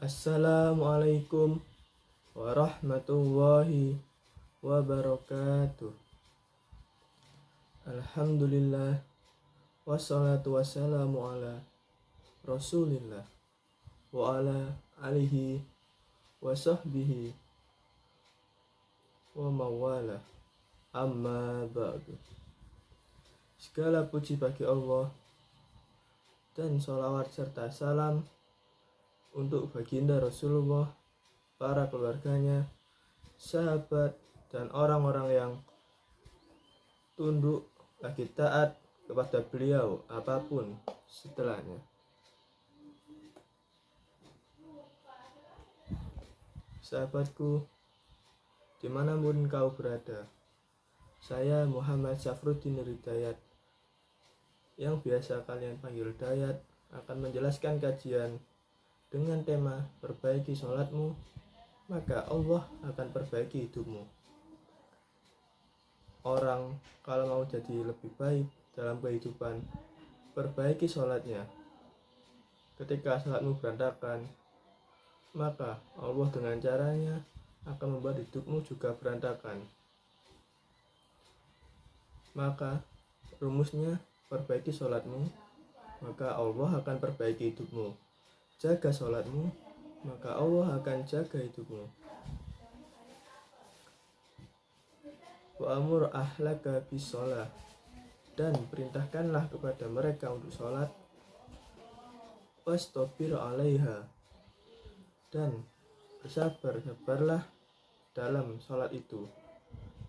Assalamualaikum warahmatullahi wabarakatuh. Alhamdulillah, wassalatu wassalamu ala rasulillah wa ala alihi wa sahbihi wa mawala, amma ba'du. Segala puji bagi Allah dan sholawat serta salam untuk baginda Rasulullah, para keluarganya, sahabat, dan orang-orang yang tunduk lagi taat kepada beliau apapun setelahnya. Sahabatku, dimanapun kau berada, saya Muhammad Syafruddin Hidayat, yang biasa kalian panggil Dayat, akan menjelaskan kajian dengan tema perbaiki sholatmu, maka Allah akan perbaiki hidupmu. Orang kalau mau jadi lebih baik dalam kehidupan, perbaiki sholatnya. Ketika sholatmu berantakan, maka Allah dengan caranya akan membuat hidupmu juga berantakan. Maka rumusnya, perbaiki sholatmu, maka Allah akan perbaiki hidupmu. Jaga sholatmu, maka Allah akan jaga hidupmu. Wa amur ahlaka bisolah, dan perintahkanlah kepada mereka untuk sholat. Wastobir alaiha, dan sabarlah dalam sholat itu.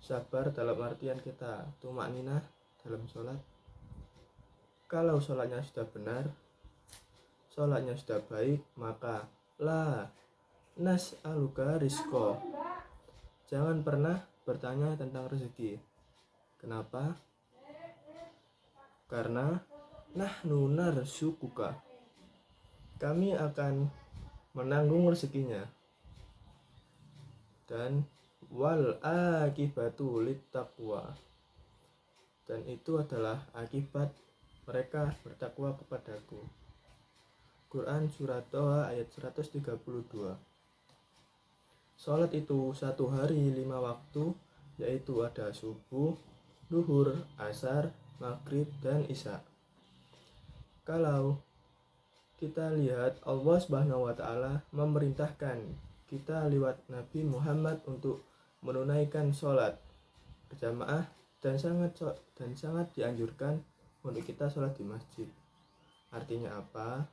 Sabar dalam artian kita tumakninah dalam sholat. Kalau sholatnya sudah benar, sholatnya sudah baik, maka la nas'aluka rizqo, jangan pernah bertanya tentang rezeki. Kenapa? Karena nahnu narzuquka, kami akan menanggung rezekinya. Dan wal akibatu littaqwa, dan itu adalah akibat mereka bertakwa kepadaku. Quran Surat Toha ayat 132. Sholat itu satu hari 5 waktu, yaitu ada subuh, duhur, asar, maghrib, dan isya. Kalau kita lihat, Allah Subhanahu wa Ta'ala memerintahkan kita lewat Nabi Muhammad untuk menunaikan sholat berjamaah, dan sangat dianjurkan untuk kita sholat di masjid. Artinya apa?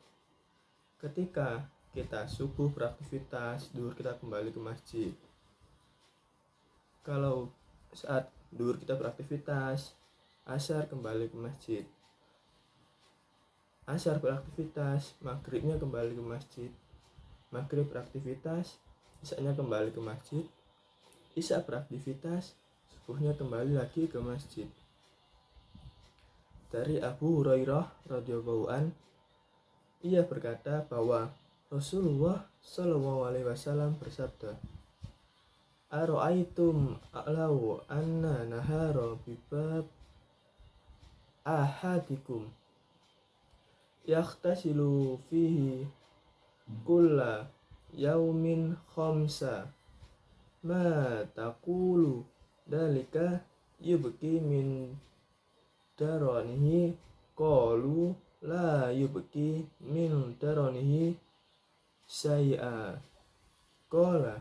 Ketika kita subuh beraktivitas, duhur kita kembali ke masjid. Kalau saat duhur kita beraktivitas, asar kembali ke masjid. Asar beraktivitas, maghribnya kembali ke masjid. Maghrib beraktivitas, isyanya kembali ke masjid. Isya beraktivitas, subuhnya kembali lagi ke masjid. Dari Abu Hurairah radhiyallahu an, ia berkata bahwa Rasulullah Shallallahu alaihi wasallam bersabda, "Ara'aitum a'lau anna nahara bibab ahadikum yakhtasilu fihi kulla yaumin khamsa, ma taqulu dalika yubki min daranihi?" Qalu la yubki min daranihi syai'a. Qala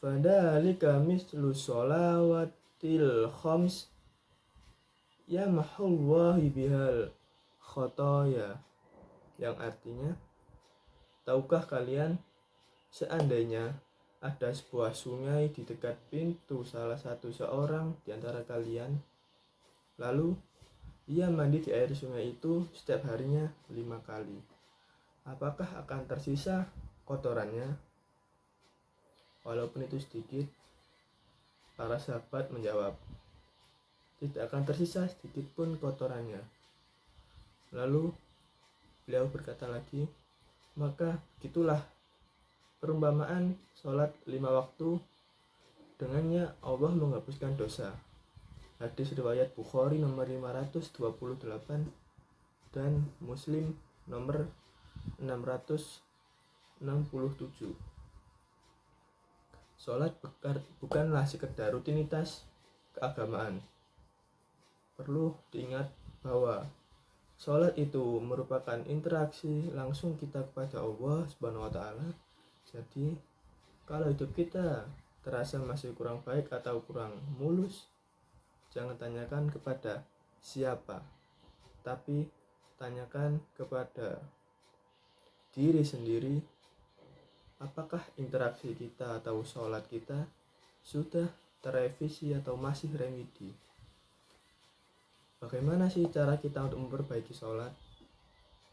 fadhalika mislu sholawatil khams yamhullahu bihal khotoya, yang artinya, tahukah kalian, seandainya ada sebuah sungai di dekat pintu salah satu seorang di antara kalian, lalu ia mandi di air sungai itu setiap harinya 5 kali, apakah akan tersisa kotorannya? Walaupun itu sedikit, para sahabat menjawab, tidak akan tersisa sedikit pun kotorannya. Lalu beliau berkata lagi, maka gitulah perumpamaan sholat 5 waktu, dengannya Allah menghapuskan dosa. Hadis riwayat Bukhari nomor 528 dan Muslim nomor 614. 67. Sholat bukanlah sekedar rutinitas keagamaan. Perlu diingat bahwa sholat itu merupakan interaksi langsung kita kepada Allah Subhanahu wa Ta'ala. Jadi, kalau hidup kita terasa masih kurang baik atau kurang mulus, jangan tanyakan kepada siapa, tapi tanyakan kepada diri sendiri, apakah interaksi kita atau sholat kita sudah terevisi atau masih remedi. Bagaimana sih cara kita untuk memperbaiki sholat?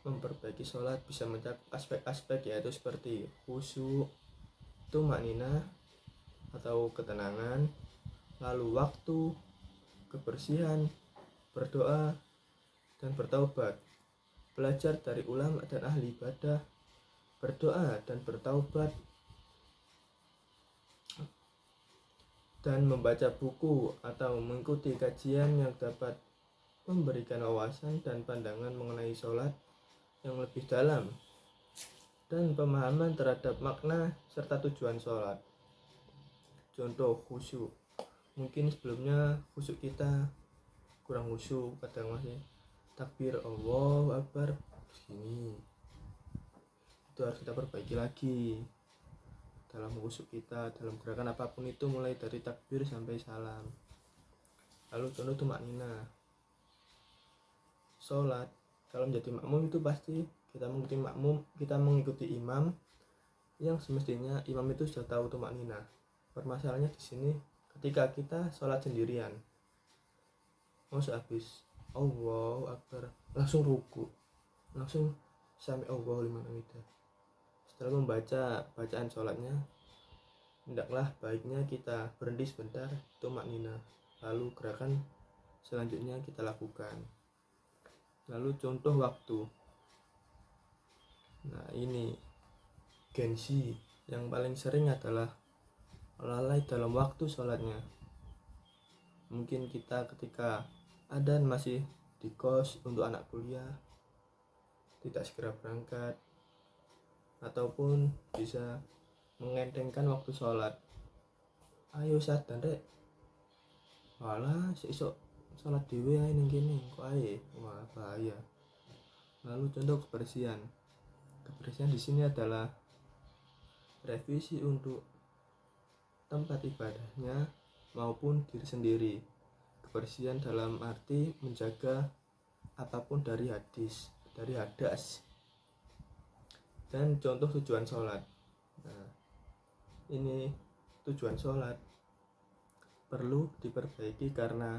Memperbaiki sholat bisa mencakup aspek-aspek, yaitu seperti khusyuk, tumakninah atau ketenangan, lalu waktu, kebersihan, berdoa, dan bertaubat. Belajar dari ulama dan ahli ibadah, berdoa dan bertaubat, dan membaca buku atau mengikuti kajian yang dapat memberikan wawasan dan pandangan mengenai sholat yang lebih dalam dan pemahaman terhadap makna serta tujuan sholat. Contoh khusyuk, mungkin sebelumnya khusyuk kita kurang khusyuk, kadang masih takbir Allahu Akbar begini. Itu harus kita perbaiki lagi dalam khusyuk kita, dalam gerakan apapun itu, mulai dari takbir sampai salam. Lalu contoh tumakninah. Sholat, kalau menjadi makmum itu pasti kita mengikuti imam yang semestinya imam itu sudah tahu tumakninah. Permasalahannya di sini ketika kita sholat sendirian, mau sehabis Allahu Akbar langsung ruku, langsung sami Allahu liman hamidah. Setelah membaca bacaan sholatnya, hendaklah baiknya kita berhenti sebentar, tumakninah, lalu gerakan selanjutnya kita lakukan. Lalu contoh waktu. Nah, ini gengsi yang paling sering adalah lalai dalam waktu sholatnya. Mungkin kita ketika adzan masih di kos untuk anak kuliah, tidak segera berangkat, ataupun bisa mengentengkan waktu sholat. Ayo sadan rek, walah sesuk sholat dhewe ae ning kene kok ae. Wah, bahaya. Lalu contoh kebersihan. Kebersihan di sini adalah revisi untuk tempat ibadahnya maupun diri sendiri. Kebersihan dalam arti menjaga apapun dari hadas. Dan contoh tujuan sholat. Nah, ini tujuan sholat perlu diperbaiki karena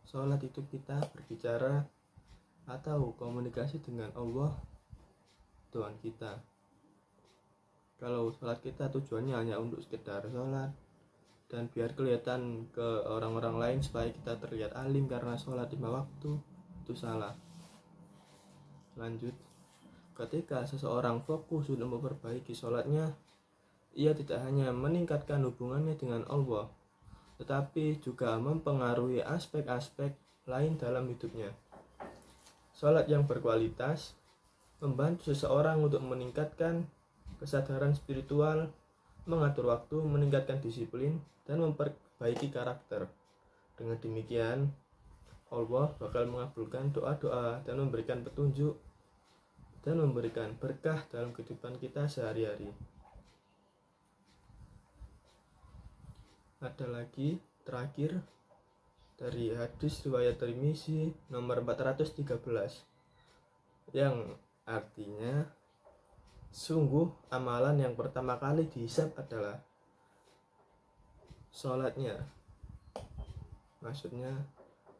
sholat itu kita berbicara atau komunikasi dengan Allah, Tuhan kita. Kalau sholat kita tujuannya hanya untuk sekedar sholat dan biar kelihatan ke orang-orang lain supaya kita terlihat alim karena sholat 5 waktu, itu salah. Lanjut, ketika seseorang fokus untuk memperbaiki sholatnya, ia tidak hanya meningkatkan hubungannya dengan Allah, tetapi juga mempengaruhi aspek-aspek lain dalam hidupnya. Sholat yang berkualitas membantu seseorang untuk meningkatkan kesadaran spiritual, mengatur waktu, meningkatkan disiplin, dan memperbaiki karakter. Dengan demikian, Allah bakal mengabulkan doa-doa dan memberikan petunjuk dan memberikan berkah dalam kehidupan kita sehari-hari. Ada lagi terakhir dari hadis riwayat Tirmizi nomor 413 yang artinya, sungguh amalan yang pertama kali dihisab adalah sholatnya. Maksudnya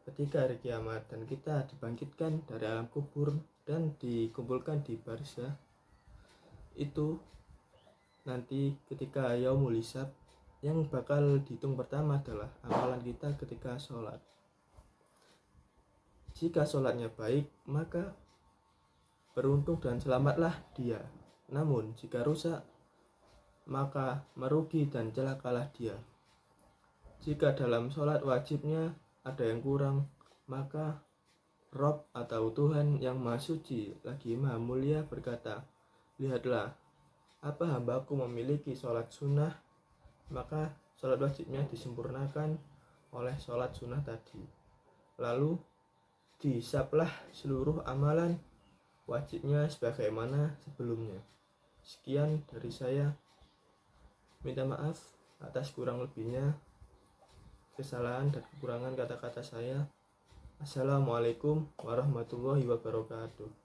ketika hari kiamat dan kita dibangkitkan dari alam kubur dan dikumpulkan di barzah, itu nanti ketika yaumul hisab, yang bakal dihitung pertama adalah amalan kita ketika sholat. Jika sholatnya baik, maka beruntung dan selamatlah dia. Namun jika rusak, maka merugi dan celakalah dia. Jika dalam sholat wajibnya ada yang kurang, maka Rob atau Tuhan yang Maha Suci lagi Maha Mulia berkata, lihatlah, apa hambaku memiliki sholat sunnah, maka sholat wajibnya disempurnakan oleh sholat sunnah tadi. Lalu dihisaplah seluruh amalan wajibnya sebagaimana sebelumnya. Sekian dari saya. Minta maaf atas kurang lebihnya, kesalahan dan kekurangan kata-kata saya. Assalamualaikum warahmatullahi wabarakatuh.